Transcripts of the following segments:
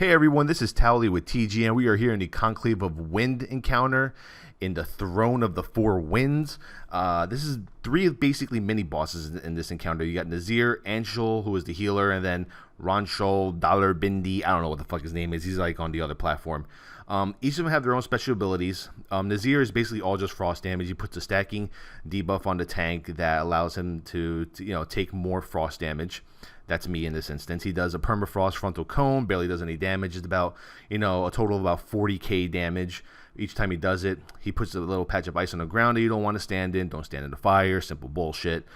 Hey everyone, this is Towley with TG, and we are here in the Conclave of Wind encounter in the Throne of the Four Winds. This is three basically mini bosses in this encounter. You got Nazir, Anshul, who is the healer, and then Ranshul, Dalar Bindi. I don't know what the fuck his name is. He's like on the other platform. Each of them have their own special abilities. Nazir is basically all just frost damage. He puts a stacking debuff on the tank that allows him to take more frost damage. That's me in this instance. He does a permafrost frontal cone, barely does any damage. It's about, a total of about 40k damage each time he does it. He puts a little patch of ice on the ground that you don't want to stand in. Don't stand in the fire. Simple bullshit.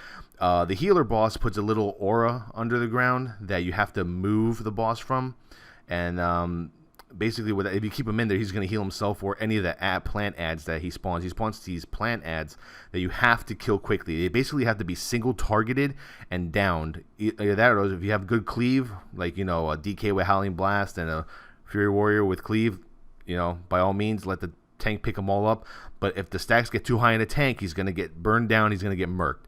The healer boss puts a little aura under the ground that you have to move the boss from. And basically, if you keep him in there, he's going to heal himself or any of the plant ads that he spawns. He spawns these plant ads that you have to kill quickly. They basically have to be single targeted and downed. Either that, or if you have good cleave, like a DK with Howling Blast and a Fury Warrior with cleave, by all means, let the tank pick them all up. But if the stacks get too high in the tank, he's going to get burned down. He's going to get murked.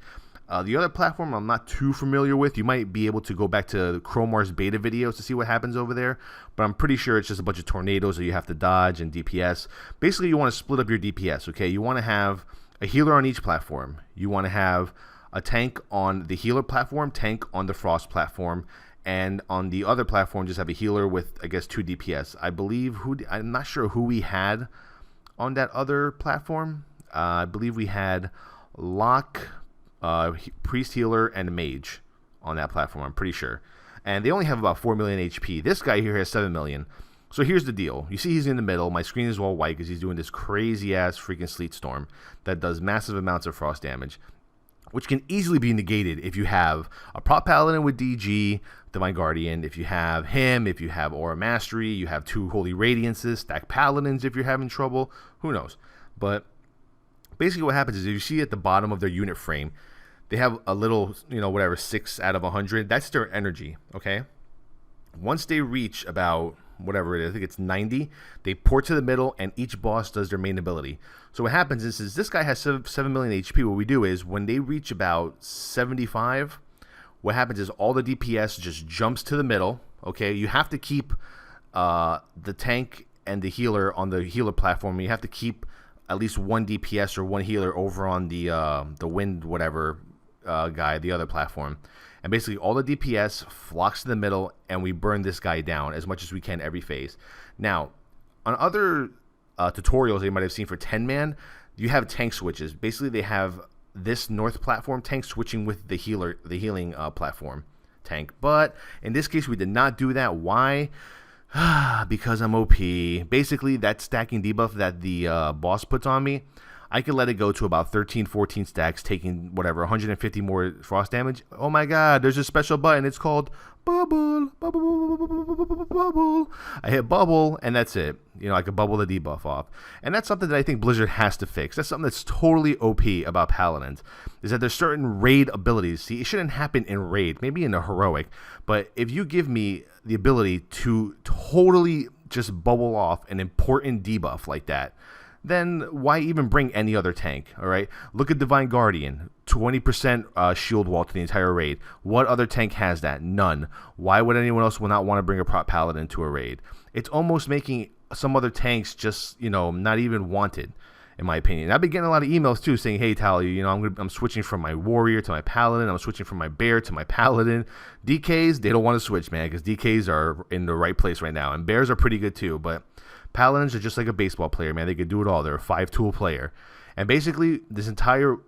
The other platform I'm not too familiar with. You might be able to go back to Chromar's beta videos to see what happens over there, but I'm pretty sure it's just a bunch of tornadoes that you have to dodge and DPS. Basically, you want to split up your DPS, okay? You want to have a healer on each platform. You want to have a tank on the healer platform, tank on the frost platform, and on the other platform, just have a healer with, I guess, 2 DPS. I'm not sure who we had on that other platform. I believe we had Locke, priest, healer, and mage on that platform, I'm pretty sure. And they only have about 4 million HP. This guy here has 7 million. So here's the deal. You see he's in the middle. My screen is all white because he's doing this crazy-ass freaking sleet storm that does massive amounts of frost damage, which can easily be negated if you have a prop paladin with DG, Divine Guardian, if you have him, if you have Aura Mastery, you have 2 Holy Radiances, stack paladins if you're having trouble. Who knows? But basically what happens is if you see at the bottom of their unit frame, they have a little, 6 out of 100. That's their energy, okay? Once they reach about, whatever it is, I think it's 90, they port to the middle, and each boss does their main ability. So what happens is this guy has 7 million HP. What we do is when they reach about 75, what happens is all the DPS just jumps to the middle, okay? You have to keep the tank and the healer on the healer platform. You have to keep at least 1 DPS or 1 healer over on the wind whatever guy, the other platform. And basically all the DPS flocks to the middle, and we burn this guy down as much as we can every phase. Now, on other tutorials that you might have seen for 10-man, you have tank switches. Basically, they have this north platform tank switching with the healing platform tank. But in this case, we did not do that. Why? Because I'm OP. Basically, that stacking debuff that the boss puts on me, I can let it go to about 13, 14 stacks, taking 150 more frost damage. Oh my god, there's a special button. It's called bubble, bubble. I hit bubble, and that's it. I can bubble the debuff off. And that's something that I think Blizzard has to fix. That's something that's totally OP about Paladins, is that there's certain raid abilities. See, it shouldn't happen in raid, maybe in a heroic, but if you give me the ability to totally just bubble off an important debuff like that, then why even bring any other tank, all right? Look at Divine Guardian, 20% shield wall to the entire raid. What other tank has that? None. Why would anyone else not want to bring a prop paladin to a raid? It's almost making some other tanks just, not even wanted, in my opinion. I've been getting a lot of emails, too, saying, hey, Tally, I'm switching from my warrior to my paladin. I'm switching from my bear to my paladin. DKs, they don't want to switch, man, because DKs are in the right place right now. And bears are pretty good, too, but paladins are just like a baseball player, man. They could do it all. They're a 5-tool player. And basically, this entire,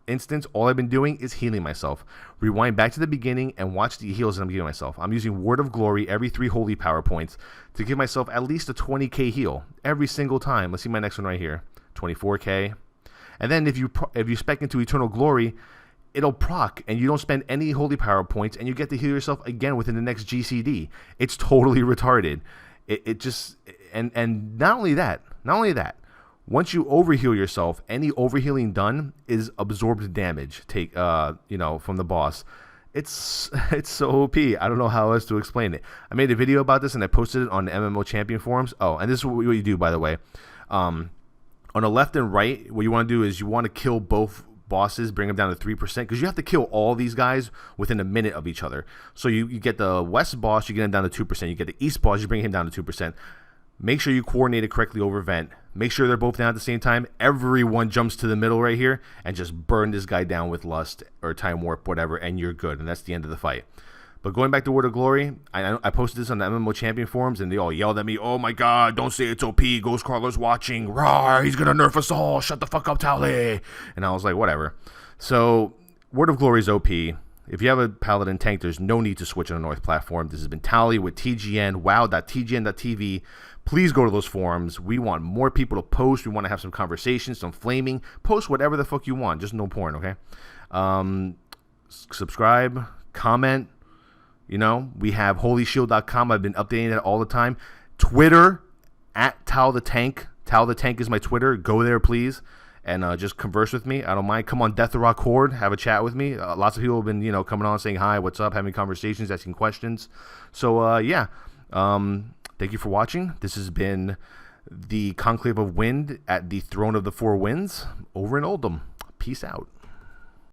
instance, all I've been doing is healing myself. Rewind back to the beginning and watch the heals that I'm giving myself. I'm using Word of Glory every 3 holy power points to give myself at least a 20k heal every single time. Let's see my next one right here. 24k. And then if you spec into Eternal Glory, it'll proc, and you don't spend any holy power points, and you get to heal yourself again within the next GCD. It's totally retarded. It just, and not only that, once you overheal yourself, any overhealing done is absorbed damage from the boss. It's so OP. I don't know how else to explain it. I made a video about this and I posted it on the MMO Champion forums. Oh, and this is what you do, by the way. On the left and right, what you want to do is you want to kill both bosses, bring them down to 3%, because you have to kill all these guys within a minute of each other. So you get the west boss, you get him down to 2%. You get the east boss, you bring him down to 2%. Make sure you coordinate it correctly over vent. Make sure they're both down at the same time. Everyone jumps to the middle right here and just burn this guy down with lust or time warp, whatever, and you're good. And that's the end of the fight. But going back to Word of Glory, I posted this on the MMO Champion forums, and they all yelled at me, "Oh my god, don't say it's OP, Ghostcrawler's watching, rawr, he's gonna nerf us all, shut the fuck up, Tally." And I was like, whatever. So, Word of Glory is OP. If you have a Paladin tank, there's no need to switch on the North platform. This has been Tally with TGN, wow.tgn.tv. Please go to those forums. We want more people to post. We want to have some conversations, some flaming. Post whatever the fuck you want, just no porn, okay? Subscribe, comment. You know, we have holyshield.com. I've been updating that all the time. Twitter, at Tal the Tank. Tal the Tank is my Twitter. Go there, please, and just converse with me. I don't mind. Come on Death Rock Horde. Have a chat with me. Lots of people have been, coming on saying hi, what's up, having conversations, asking questions. So, yeah. Thank you for watching. This has been the Conclave of Wind at the Throne of the Four Winds over in Oldham. Peace out.